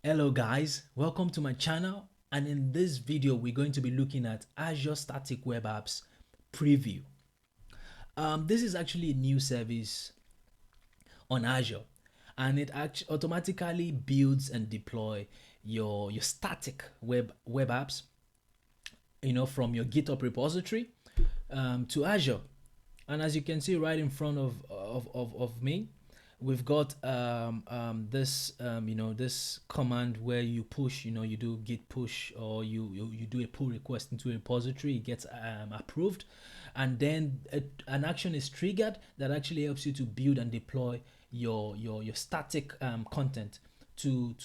Hello guys, welcome to my channel, and in this video we're going to be looking at Azure Static Web Apps preview. This is actually a new service on Azure, and it actually automatically builds and deploy your static web apps, from your GitHub repository to Azure. And as you can see right in front of me, we've got this command where you push, you do git push, or you do a pull request into a repository. It gets approved, and then an action is triggered that actually helps you to build and deploy your static content to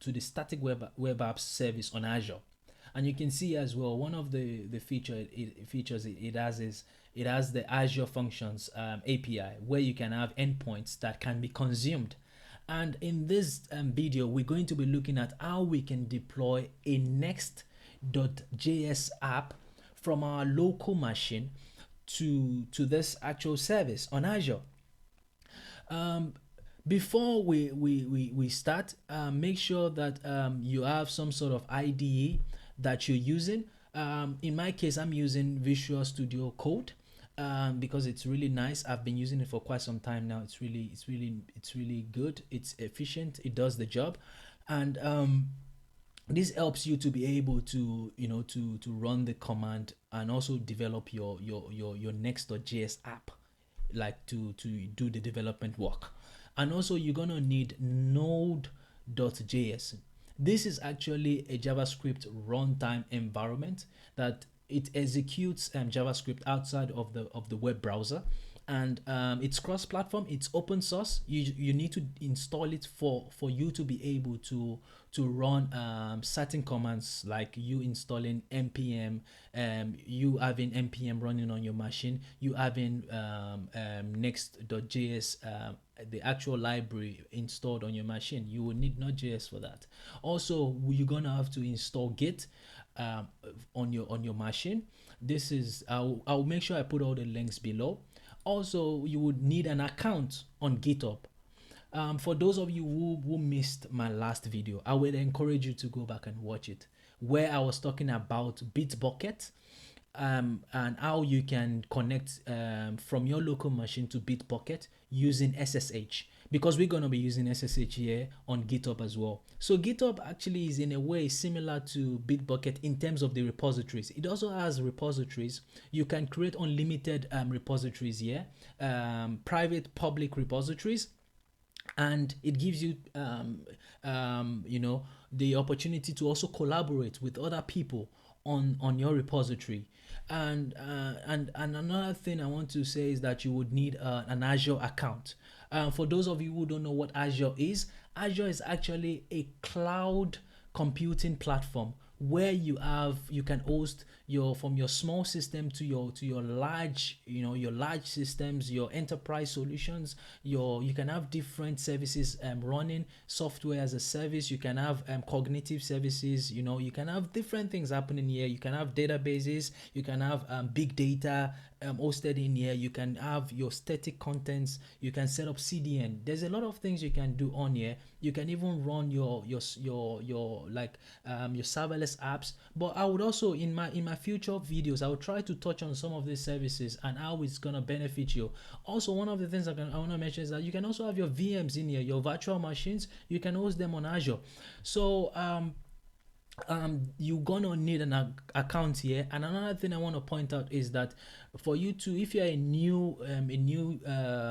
the static web apps service on Azure. And you can see as well, one of the features it has is it has the Azure Functions API, where you can have endpoints that can be consumed. And in this video, we're going to be looking at how we can deploy a Next.js app from our local machine to this actual service on Azure. Before we start, make sure that you have some sort of IDE that you're using. In my case, I'm using Visual Studio Code because it's really nice. I've been using it for quite some time now. It's really good. It's efficient. It does the job, and this helps you to be able to to run the command and also develop your Next.js app, like to do the development work. And also you're gonna need Node.js. This is actually a JavaScript runtime environment that it executes JavaScript outside of the web browser, and it's cross-platform. It's open source. You need to install it for you to be able to run certain commands, like you installing npm, you having npm running on your machine, you having Next.js, the actual library installed on your machine. You will need Nodejs for that. Also, you're gonna have to install Git on your machine. This is I'll make sure I put all the links below. Also, you would need an account on GitHub. For those of you who missed my last video, I would encourage you to go back and watch it, where I was talking about Bitbucket, and how you can connect from your local machine to Bitbucket using SSH, because we're going to be using SSH here on GitHub as well. So GitHub actually is in a way similar to Bitbucket in terms of the repositories. It also has repositories. You can create unlimited repositories here, private, public repositories, and it gives you the opportunity to also collaborate with other people on your repository. And another thing I want to say is that you would need an Azure account. For those of you who don't know what Azure is actually a cloud computing platform where you can host from your small system to your large, your large systems, your enterprise solutions. You can have different services running, software as a service. You can have cognitive services. You can have different things happening here. You can have databases. You can have big data hosted in here. You can have your static contents. You can set up CDN. There's a lot of things you can do on here. You can even run your serverless apps. But I would also, in my future videos, I will try to touch on some of these services and how it's gonna benefit you. Also, one of the things I want to mention is that you can also have your VMs in here, your virtual machines. You can host them on Azure. So you're gonna need an account here. And another thing I want to point out is that for you to, if you're a new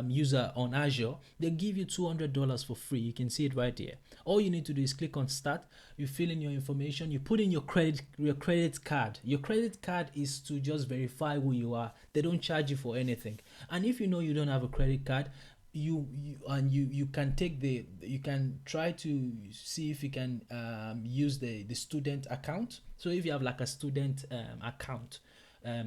user on Azure, they give you $200 for free. You can see it right here. All you need to do is click on start. You fill in your information. You put in your credit card. Your credit card is to just verify who you are. They don't charge you for anything. And if you know you don't have a credit card, you can you can try to see if you can use the student account. So if you have like a student account,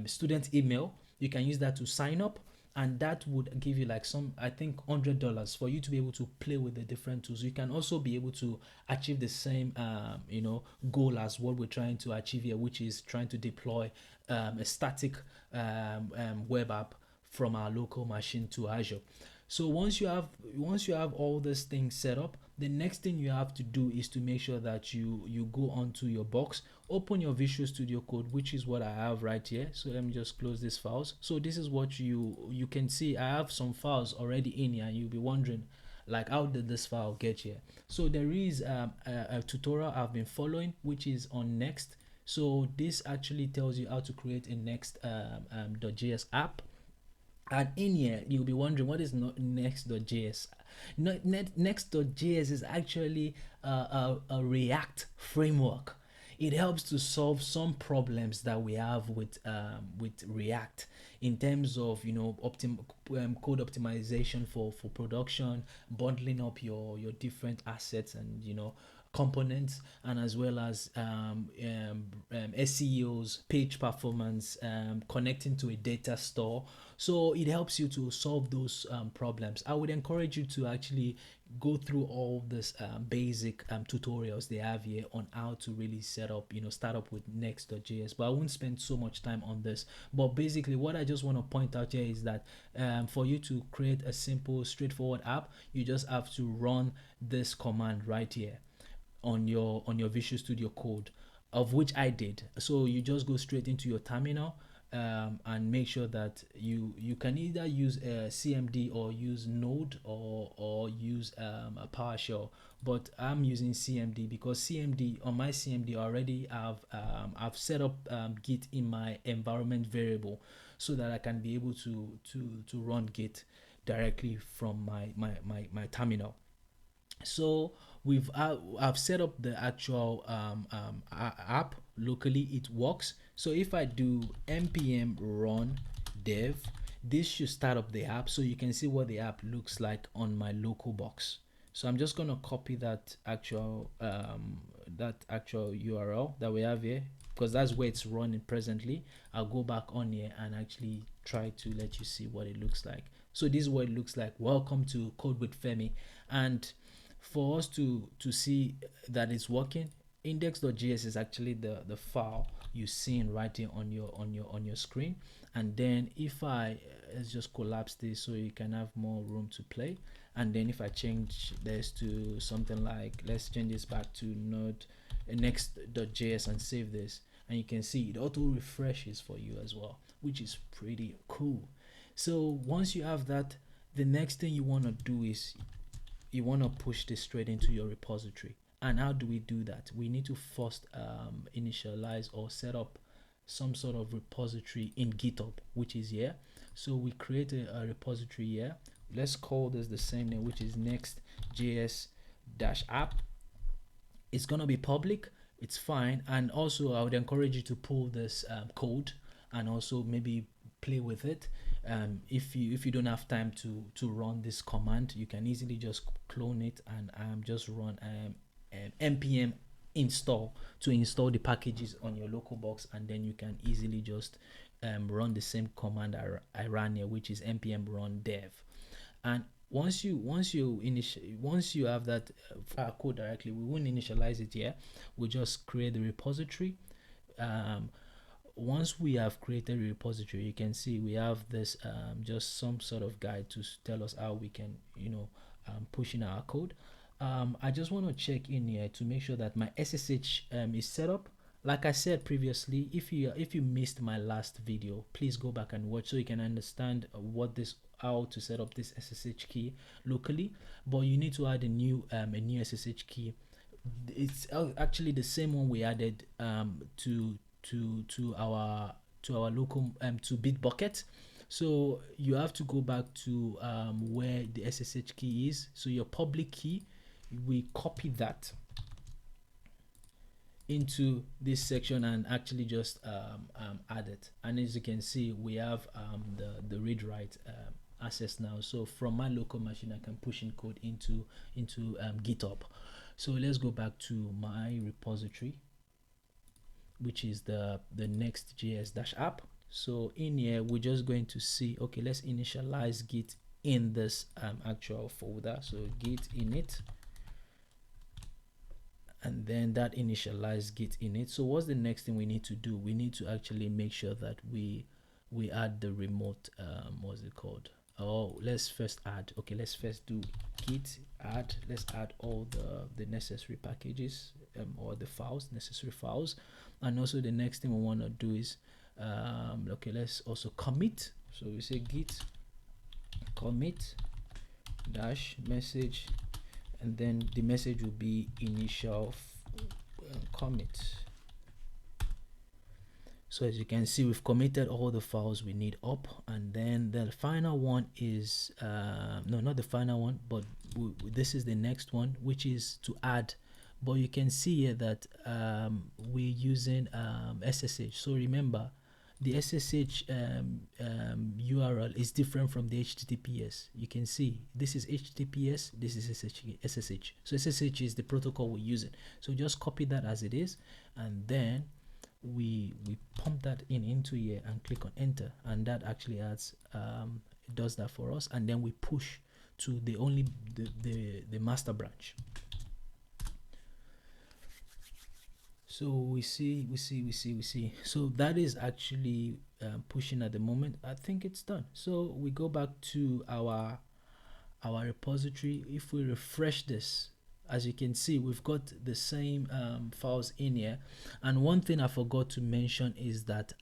student email, you can use that to sign up, and that would give you like some, I think, $100 for you to be able to play with the different tools. You can also be able to achieve the same goal as what we're trying to achieve here, which is trying to deploy a static web app from our local machine to Azure. So once you have all these things set up, the next thing you have to do is to make sure that you go onto your box, open your Visual Studio Code, which is what I have right here. So let me just close these files. So this is what you can see. I have some files already in here, and you'll be wondering, like, how did this file get here? So there is a tutorial I've been following, which is on Next. So this actually tells you how to create a Next.js app. And in here, you'll be wondering, what is Next.js? Next.js is actually a React framework. It helps to solve some problems that we have with React in terms of code optimization for production, bundling up your different assets and components, and as well as SEOs, page performance, connecting to a data store. So it helps you to solve those problems. I would encourage you to actually go through all this basic tutorials they have here on how to really start up with Next.js, but I won't spend so much time on this. But basically what I just want to point out here is that for you to create a simple, straightforward app, you just have to run this command right here on your Visual Studio Code, of which I did. So you just go straight into your terminal, and make sure that you can either use a CMD or use Node or use a PowerShell. But I'm using CMD because on my CMD already I've set up Git in my environment variable, so that I can be able to run Git directly from my terminal. So I've set up the actual app locally. It works. So if I do npm run dev, this should start up the app, so you can see what the app looks like on my local box. So I'm just going to copy that actual URL that we have here, because that's where it's running presently. I'll go back on here and actually try to let you see what it looks like. So this is what it looks like. Welcome to Code with Femi. And for us to see that it's working, index.js is actually the file you're seeing right here on your screen. And then if let's just collapse this so you can have more room to play. And then if I change this to something like, let's change this back to Next.js and save this, and you can see it auto refreshes for you as well, which is pretty cool. So once you have that, the next thing you want to do is you want to push this straight into your repository. And how do we do that? We need to first initialize or set up some sort of repository in GitHub, which is here. So we create a repository here. Let's call this the same name, which is Next.js-app. It's gonna be public. It's fine. And also I would encourage you to pull this code and also maybe play with it. If you don't have time to run this command, you can easily just clone it and just run npm install to install the packages on your local box, and then you can easily just run the same command I ran here, which is npm run dev. And once you have that code directly, we won't initialize it here. We'll just create the repository. Once we have created a repository, you can see we have this just some sort of guide to tell us how we can push in our code. I just want to check in here to make sure that my SSH is set up. Like I said previously, if you missed my last video, please go back and watch so you can understand how to set up this SSH key locally. But you need to add a new SSH key. It's actually the same one we added to our local to Bitbucket. So you have to go back to where the SSH key is. So your public key, we copy that into this section and actually just add it. And as you can see, we have the read write access now. So from my local machine, I can push in code into GitHub. So let's go back to my repository, which is the Next.js-app. So in here, we're just going to see, okay, let's initialize Git in this actual folder. So Git init, and then that initialize Git init. So what's the next thing we need to do? We need to actually make sure that we add the remote what's it called? Oh, let's first do Git let's add all the necessary packages, or the files, necessary files. And also the next thing we want to do is okay, let's also commit. So we say git commit dash message, and then the message will be initial commit. So as you can see, we've committed all the files we need up, and then the final one is no, not the final one, but this is the next one, which is to add. But you can see here that we're using SSH. So remember, the SSH URL is different from the HTTPS. You can see this is HTTPS, this is SSH. So SSH is the protocol we're using. So just copy that as it is, and then we pump that into here and click on enter, and that actually adds it does that for us, and then we push to the master branch. So we see. So that is actually pushing at the moment. I think it's done. So we go back to our repository. If we refresh this, as you can see, we've got the same files in here. And one thing I forgot to mention is that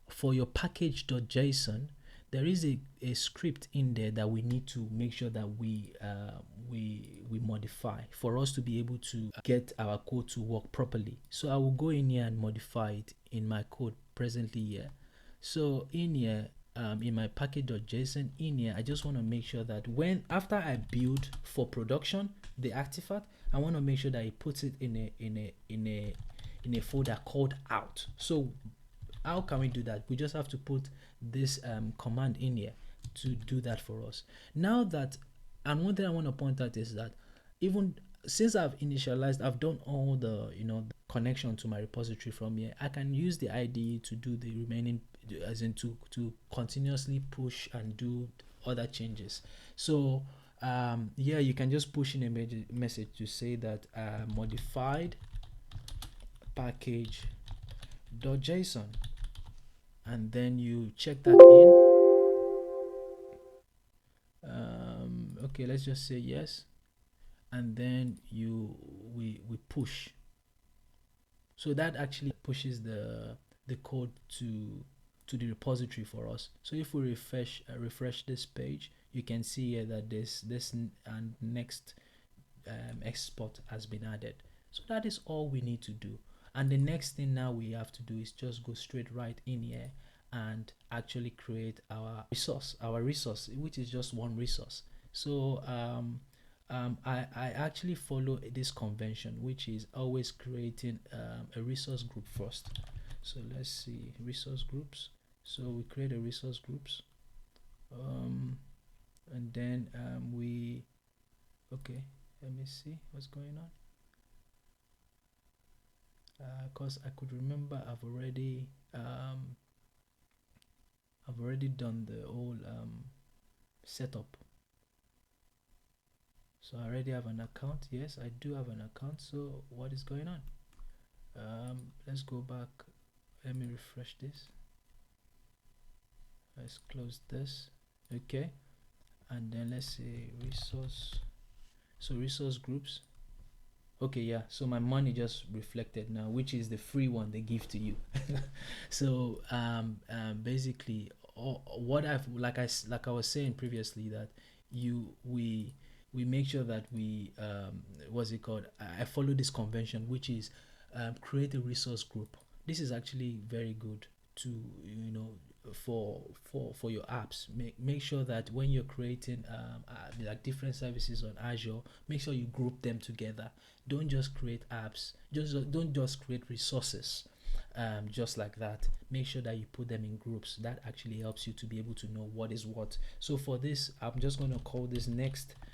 for your package.json, there is a script in there that we need to make sure that we modify for us to be able to get our code to work properly. So I will go in here and modify it in my code presently here. So in here, in my package.json in here, I just want to make sure that after I build for production the artifact, I want to make sure that it puts it in a folder called out. So how can we do that? We just have to put this command in here to do that for us. Now that, and one thing I want to point out is that even since I've initialized, I've done all the the connection to my repository from here, I can use the IDE to do the remaining, as in to continuously push and do other changes. So yeah, you can just push in a message to say that modified package.json, and then you check that in. Okay, let's just say yes, and then we push. So that actually pushes the code to the repository for us. So if we refresh this page, you can see here that this and next export has been added. So that is all we need to do. And the next thing now we have to do is just go straight right in here and actually create our resource, which is just one resource. So I actually follow this convention, which is always creating a resource group first. So let's see, resource groups. So we create a resource groups, and then okay, let me see what's going on. Because I could remember I've already done the whole setup. So I already have an account. Yes, I do have an account. So what is going on? Let's go back. Let me refresh this. Let's close this. Okay, and then let's say resource. So resource groups. Okay, yeah, so my money just reflected now, which is the free one they give to you. So basically what I've like I was saying previously, that we make sure that we what's it called, I follow this convention, which is create a resource group. This is actually very good to for your apps. Make sure that when you're creating like different services on Azure, make sure you group them together. Don't just create apps, don't just create resources just like that. Make sure that you put them in groups. That actually helps you to be able to know what is what. So for this, I'm just going to call this Next.js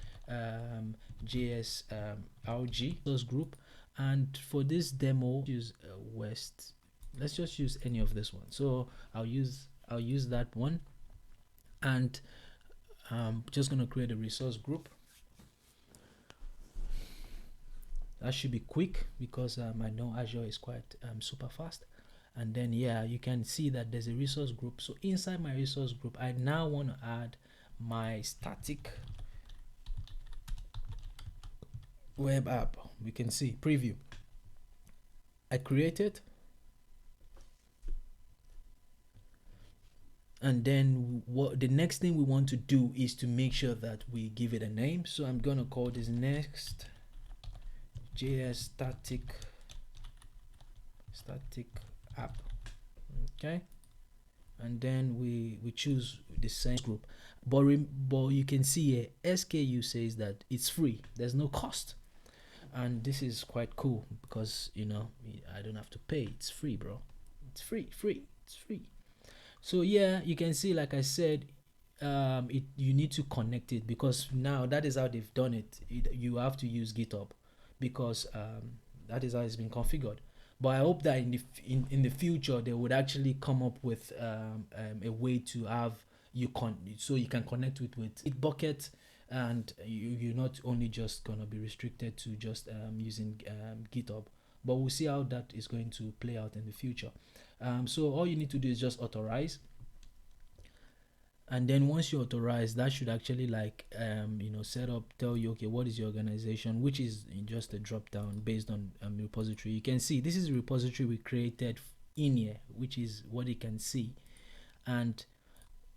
RG resource group, and for this demo use West. Let's just use any of this one. So I'll use that one, and I'm just going to create a resource group. That should be quick because I know Azure is quite super fast. And then yeah, you can see that there's a resource group. So inside my resource group, I now want to add my static web app. We can see preview. I created, and then what the next thing we want to do is to make sure that we give it a name. So I'm gonna call this Next.js static app. Okay, and then we choose the same group, but you can see here SKU says that it's free, there's no cost, and this is quite cool because I don't have to pay. It's free, bro. It's free. It's free. So yeah, you can see, like I said, you need to connect it, because now that is how they've done it. You have to use GitHub, because that is how it's been configured. But I hope that in the future they would actually come up with a way to have so you can connect with Bitbucket, and you're not only just gonna be restricted to just using GitHub. But we'll see how that is going to play out in the future. So all you need to do is just authorize, and then once you authorize, that should actually set up, tell you, okay, what is your organization, which is just a drop down based on repository. You can see this is a repository we created in here, which is what you can see, and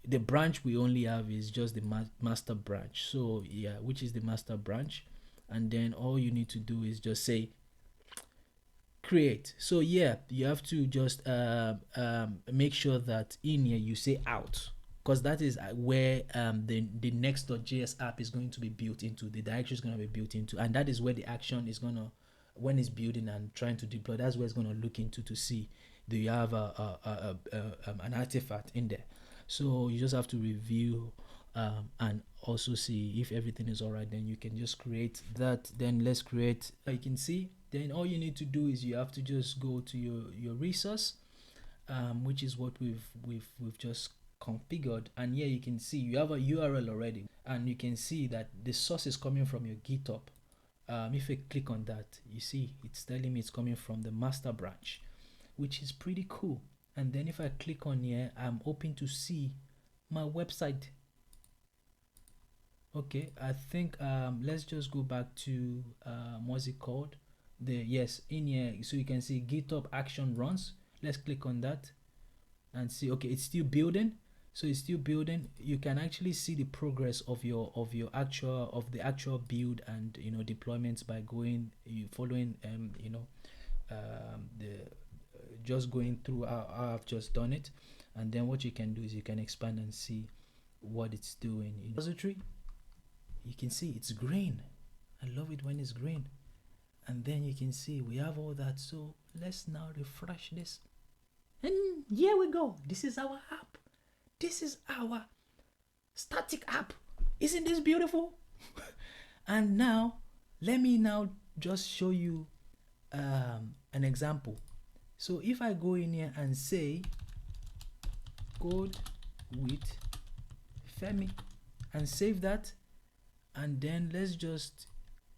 the branch we only have is just the master branch. So yeah, which is the master branch, and then all you need to do is just say create. So yeah, you have to just make sure that in here you say out, because that is where the Next.js app is going to be built into, the directory is going to be built into, and that is where the action is going to, when it's building and trying to deploy, that's where it's going to look into to see, do you have an artifact in there. So you just have to review and also see if everything is all right. Then you can just create that. Then let's create, you can see, then all you need to do is you have to just go to your resource, which is what we've just configured, and here you can see you have a URL already, and you can see that the source is coming from your GitHub. If I click on that, you see it's telling me it's coming from the master branch, which is pretty cool. And then if I click on here, I'm hoping to see my website. Okay, I think let's just go back to what's it called, yes, in here, so you can see GitHub Action runs. Let's click on that and see, okay, it's still building. So it's still building. You can actually see the progress of the actual build and deployments by going, following the just going through how I've just done it. And then what you can do is you can expand and see what it's doing in repository. You can see it's green. I love it when it's green. And then you can see we have all that. So let's now refresh this, and here we go. This is our app. This is our static app. Isn't this beautiful? And now let me now just show you an example. So if I go in here and say code with Femi and save that, and then let's just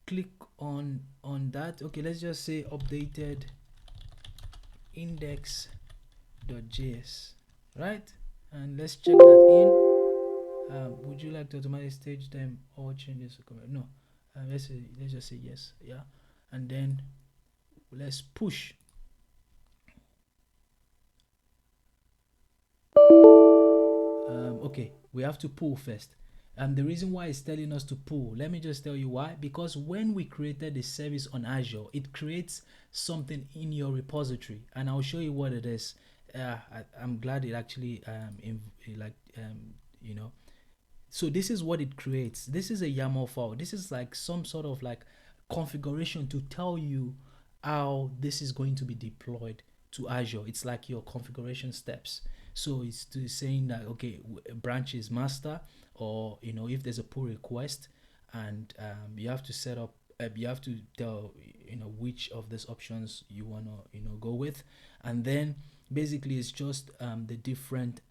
click on that. Okay, let's just say updated index.js, right? And let's check that in. Would you like to automatically stage them or changes? No. Let's just say yes. Yeah, and then let's push. Okay, we have to pull first. And the reason why it's telling us to pull, let me just tell you why. Because when we created the service on Azure, it creates something in your repository, and I'll show you what it is. I'm glad it actually so this is what it creates. This is a YAML file. This is like some sort of like configuration to tell you how this is going to be deployed to Azure. It's like your configuration steps. So it's saying that, okay, branch is master, or if there's a pull request, and you have to set up, you have to tell which of these options you want to go with, and then basically it's just the different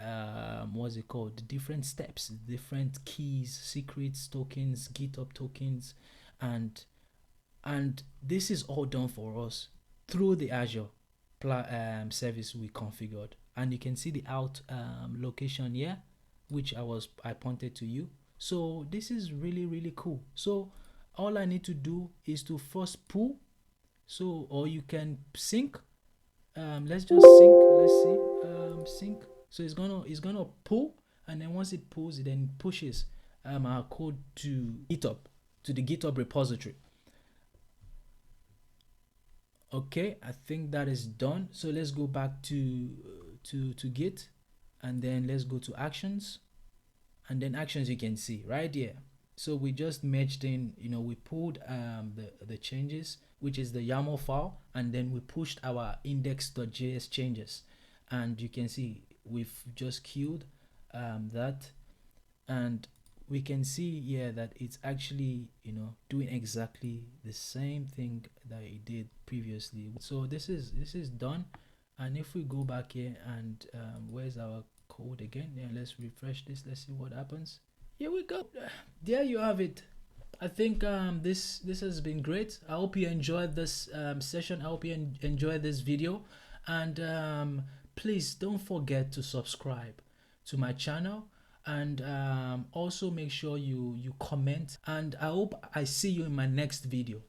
what's it called, the different steps, different keys, secrets, tokens, GitHub tokens, and this is all done for us through the Azure service we configured. And you can see the out location here, which I pointed to you. So this is really, really cool. So all I need to do is to first pull. So, or you can sync. Let's just sync. Let's see. Sync. So it's gonna pull, and then once it pulls, it then pushes our code to GitHub, to the GitHub repository. Okay, I think that is done. So let's go back to Git, and then let's go to Actions, and then Actions you can see right here. So we just merged in, we pulled the changes, which is the YAML file, and then we pushed our index.js changes, and you can see we've just queued that, and we can see here that it's actually doing exactly the same thing that it did previously. So this is done, and if we go back here and where's our code again? Yeah, let's refresh this. Let's see what happens. Here we go. There you have it. I think this has been great. I hope you enjoyed this session. I hope you enjoyed this video, and please don't forget to subscribe to my channel, and also make sure you comment, and I hope I see you in my next video.